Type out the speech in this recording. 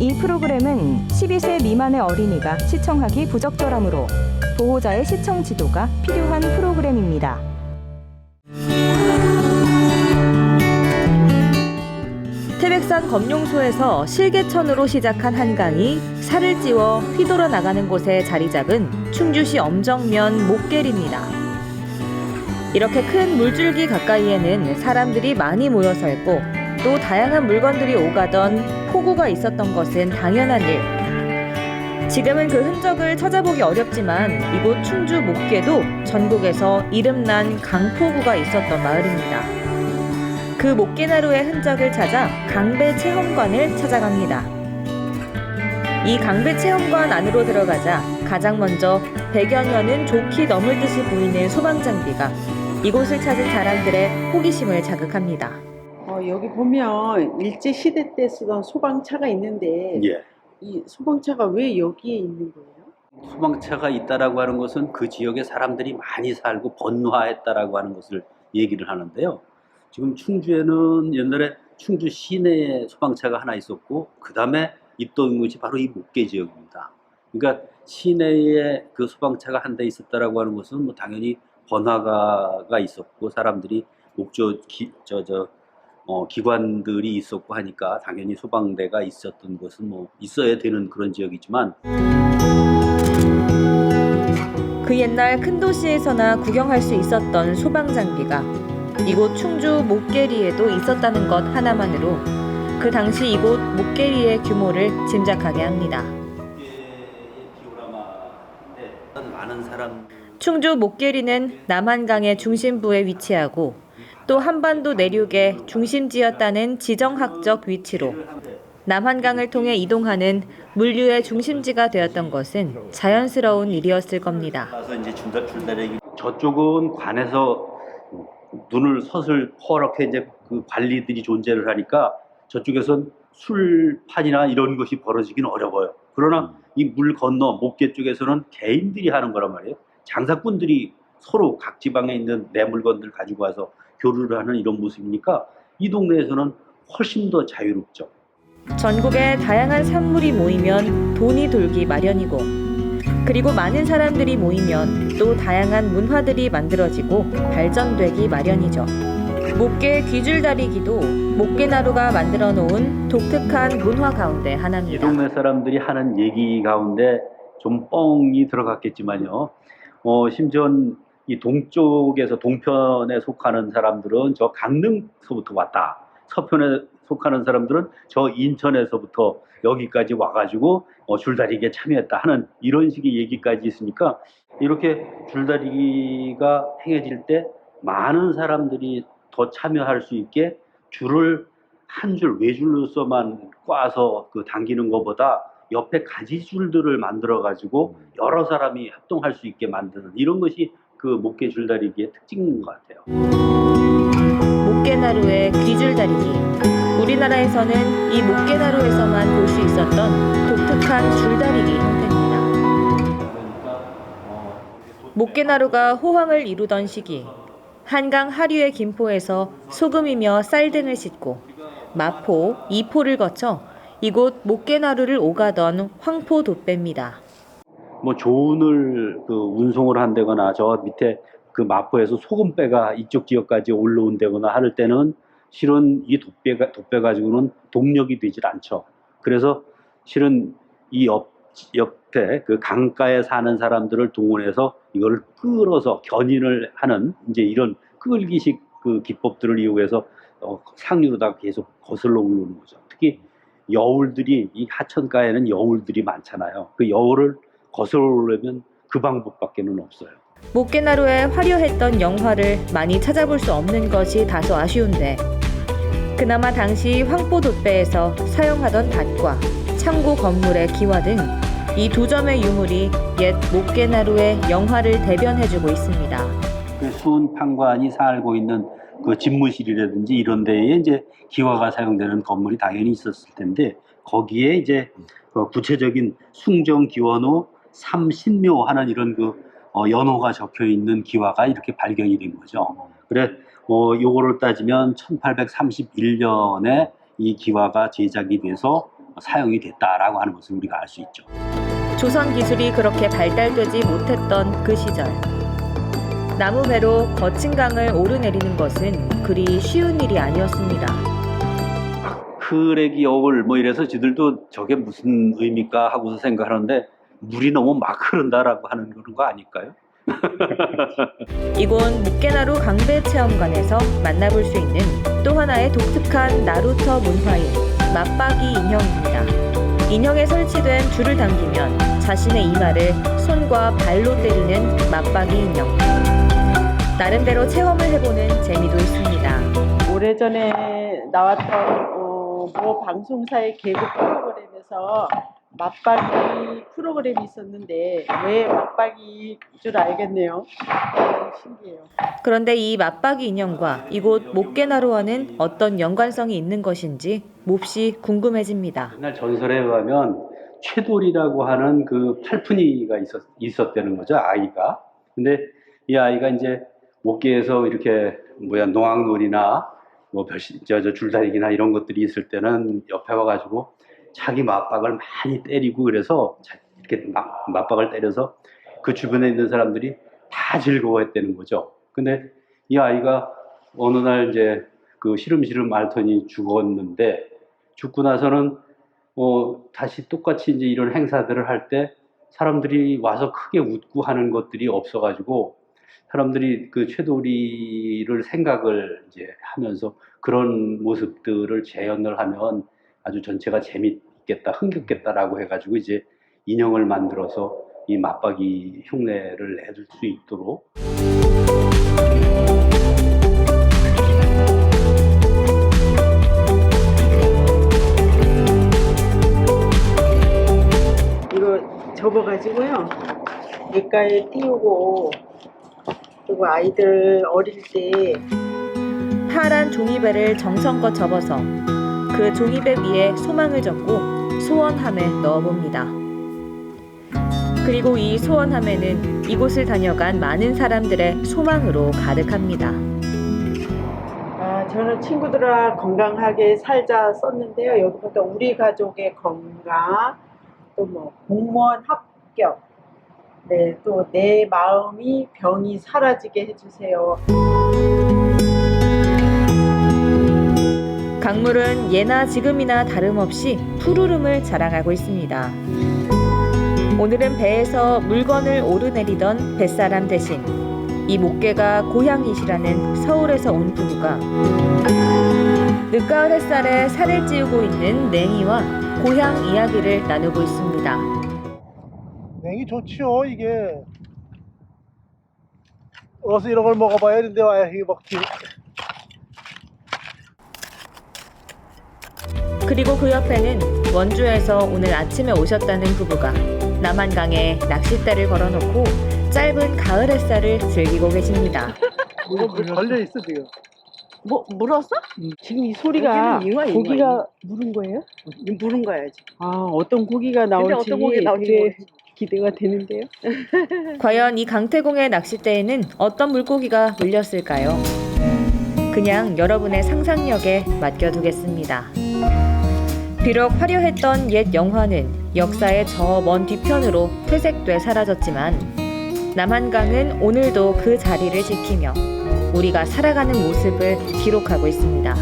이 프로그램은 12세 미만의 어린이가 시청하기 부적절하므로 보호자의 시청 지도가 필요한 프로그램입니다. 태백산 검룡소에서 실개천으로 시작한 한강이 살을 찌워 휘돌아 나가는 곳에 자리 잡은 충주시 엄정면 목계리입니다. 이렇게 큰 물줄기 가까이에는 사람들이 많이 모여 살고 또 다양한 물건들이 오가던 폭우가 있었던 것은 당연한 일. 지금은 그 흔적을 찾아보기 어렵지만 이곳 충주 목계도 전국에서 이름난 강폭우가 있었던 마을입니다. 그 목계나루의 흔적을 찾아 강배체험관을 찾아갑니다. 이 강배체험관 안으로 들어가자 가장 먼저 100여 년은 좋게 넘을 듯이 보이는 소방장비가 이곳을 찾은 사람들의 호기심을 자극합니다. 여기 보면 일제시대 때 쓰던 소방차가 있는데 예. 이 소방차가 왜 여기에 있는 거예요? 소방차가 있다라고 하는 것은 그 지역에 사람들이 많이 살고 번화했다라고 하는 것을 얘기를 하는데요. 지금 충주에는 옛날에 충주 시내에 소방차가 하나 있었고 그 다음에 있던 곳이 바로 이 목계 지역입니다. 그러니까 시내에 그 소방차가 한 대 있었다라고 하는 것은 뭐 당연히 번화가가 있었고 사람들이 기관들이 있었고 하니까 당연히 소방대가 있었던 것은 뭐 있어야 되는 그런 지역이지만 그 옛날 큰 도시에서나 구경할 수 있었던 소방장비가 이곳 충주 목계리에도 있었다는 것 하나만으로 그 당시 이곳 목계리의 규모를 짐작하게 합니다. 충주 목계리는 남한강의 중심부에 위치하고 또 한반도 내륙의 중심지였다는 지정학적 위치로 남한강을 통해 이동하는 물류의 중심지가 되었던 것은 자연스러운 일이었을 겁니다. 저쪽은 관에서 눈을 서슬퍼렇게 이제 그 관리들이 존재를 하니까 저쪽에선 술판이나 이런 것이 벌어지기는 어려워요. 그러나 이 물 건너 목계 쪽에서는 개인들이 하는 거란 말이에요. 장사꾼들이 서로 각 지방에 있는 내 물건들 가지고 와서 교류를 하는 이런 모습이니까 이 동네에서는 훨씬 더 자유롭죠. 전국에 다양한 산물이 모이면 돈이 돌기 마련이고 그리고 많은 사람들이 모이면 또 다양한 문화들이 만들어지고 발전되기 마련이죠. 목계 귀줄다리기도 목계나루가 만들어 놓은 독특한 문화 가운데 이 하나입니다. 동네 사람들이 하는 얘기 가운데 좀 뻥이 들어갔겠지만요. 심지어 이 동쪽에서 동편에 속하는 사람들은 저 강릉서부터 왔다. 서편에 속하는 사람들은 저 인천에서부터 여기까지 와가지고 줄다리기에 참여했다 하는 이런 식의 얘기까지 있으니까 이렇게 줄다리기가 행해질 때 많은 사람들이 더 참여할 수 있게 줄을 한 줄 외줄로서만 꽈서 그 당기는 것보다 옆에 가지줄들을 만들어 가지고 여러 사람이 합동할 수 있게 만드는 이런 것이 그 목계 줄다리기의 특징인 것 같아요. 목계나루의 귀줄다리기. 우리나라에서는 이 목계나루에서만 볼 수 있었던 독특한 줄다리기 형태입니다. 목계나루가 호황을 이루던 시기 한강 하류의 김포에서 소금이며 쌀 등을 싣고 마포, 이포를 거쳐 이곳 목계나루를 오가던 황포돛배입니다. 뭐 조은을 그 운송을 한다거나 저 밑에 그 마포에서 소금배가 이쪽 지역까지 올라온다거나 할 때는 실은 이 돛배 가지고는 동력이 되질 않죠. 그래서 실은 이 옆에 그 강가에 사는 사람들을 동원해서 이거를 끌어서 견인을 하는 이제 이런 끌기식 그 기법들을 이용해서 상류로다가 계속 거슬러 올라오는 거죠. 특히 여울들이 이 하천가에는 여울들이 많잖아요. 그 여울을 거슬러 오려면 그 방법밖에는 없어요. 목계나루의 화려했던 영화를 많이 찾아볼 수 없는 것이 다소 아쉬운데 그나마 당시 황포돛배에서 사용하던 닷과 창고 건물의 기와 등 이 두 점의 유물이 옛 목계나루의 영화를 대변해주고 있습니다. 그 수은 판관이 살고 있는 그 집무실이라든지 이런 데에 이제 기와가 사용되는 건물이 당연히 있었을 텐데 거기에 이제 구체적인 숭정 기원호 삼신묘 하는 이런 그 연호가 적혀 있는 기와가 이렇게 발견이 된 거죠. 그래 요거를 따지면 1831년에 이 기와가 제작이 돼서 사용이 됐다라고 하는 것을 우리가 알 수 있죠. 조선 기술이 그렇게 발달되지 못했던 그 시절. 나무배로 거친 강을 오르내리는 것은 그리 쉬운 일이 아니었습니다. 흐레기 어울 뭐 이래서 지들도 저게 무슨 의미일까 하고서 생각하는데 물이 너무 막 흐른다라고 하는 그런 거 아닐까요? 이곳 묵게나루 강대체험관에서 만나볼 수 있는 또 하나의 독특한 나루터 문화인 맞박이 인형입니다. 인형에 설치된 줄을 당기면 자신의 이마를 손과 발로 때리는 맞박이 인형. 나름대로 체험을 해보는 재미도 있습니다. 오래전에 나왔던 모 방송사의 개그 프로그램에서 맞박이 프로그램이 있었는데 왜 맞박이인 줄 알겠네요. 신기해요. 그런데 이 맞박이 인형과 이곳 묵게나루와는 어떤 연관성이 있는 것인지 몹시 궁금해집니다. 옛날 전설에 의하면 최돌이라고 하는 그 팔푼이가 있었다는 거죠, 아이가. 근데 이 아이가 이제 목계에서 이렇게 농악놀이나 뭐 줄다리기나 이런 것들이 있을 때는 옆에 와가지고 자기 맞박을 많이 때리고 그래서 이렇게 맞박을 때려서 그 주변에 있는 사람들이 다 즐거워했다는 거죠. 근데 이 아이가 어느 날 이제 그 시름시름 앓더니 죽었는데 죽고 나서는 다시 똑같이 이제 이런 행사들을 할 때 사람들이 와서 크게 웃고 하는 것들이 없어가지고 사람들이 그 최돌이를 생각을 이제 하면서 그런 모습들을 재현을 하면 아주 전체가 재밌겠다, 흥겹겠다라고 해가지고 이제 인형을 만들어서 이 맞박이 흉내를 내줄 수 있도록. 이거 접어가지고요. 냇가에 띄우고 그리고 아이들 어릴 때 파란 종이배를 정성껏 접어서 그 종이배 위에 소망을 적고 소원함에 넣어봅니다. 그리고 이 소원함에는 이곳을 다녀간 많은 사람들의 소망으로 가득합니다. 저는 친구들아 건강하게 살자 썼는데요. 여기 보니까 우리 가족의 건강, 또 뭐 공무원 합격, 네, 또 내 마음이 병이 사라지게 해주세요. 강물은 예나 지금이나 다름없이 푸르름을 자랑하고 있습니다. 오늘은 배에서 물건을 오르내리던 뱃사람 대신 이 목계가 고향이시라는 서울에서 온 부부가 늦가을 햇살에 살을 찌우고 있는 냉이와 고향 이야기를 나누고 있습니다. 냉이 좋지요. 이게 어서 이런 걸 먹어봐야 되는데 와야 이게 먹지. 그리고 그 옆에는 원주에서 오늘 아침에 오셨다는 부부가 남한강에 낚싯대를 걸어놓고 짧은 가을 햇살을 즐기고 계십니다. 이거 걸려 있어 지금. 뭐 물었어? 지금 이 소리가 고기가 물은 거예요? 물은 거야 지금. 어떤 고기가 나올지 어떤 고기가 나올지 되게 기대가 되는데요. 과연 이 강태공의 낚싯대에는 어떤 물고기가 물렸을까요? 그냥 여러분의 상상력에 맡겨두겠습니다. 비록 화려했던 옛 영화는 역사의 저 먼 뒤편으로 퇴색돼 사라졌지만 남한강은 오늘도 그 자리를 지키며 우리가 살아가는 모습을 기록하고 있습니다.